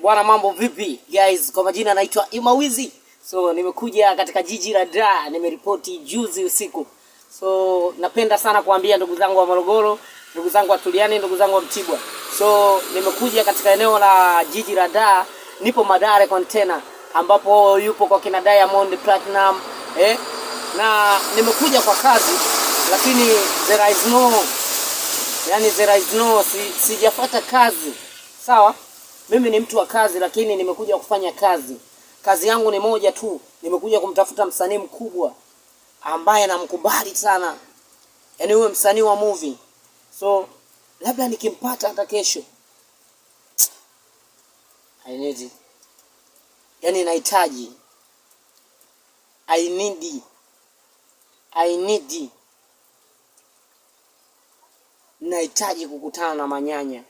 Bwana, mambo vipi guys? Kwa majina naitwa Imawizi. So nimekuja katika jiji la Dar, nimeripoti juzi usiku. So napenda sana kuambia ndugu zangu wa Morogoro, ndugu zangu wa Tuliani, ndugu zangu wa Mtibwa. So nimekuja katika eneo la jiji la Dar, nipo Madare Container ambapo yupo kwa kina Diamond Platinum, na nimekuja kwa kazi, lakini there is no sijafuata kazi. Sawa? Mimi ni mtu wa kazi, lakini nimekuja kufanya kazi. Kazi yangu ni moja tu, nimekuja kumtafuta msanii mkubwa ambaye namkubali sana. Yaani huyo msanii wa movie. So labda nikimpata hata kesho. Yaani nahitaji. Nahitaji kukutana na Manyanya.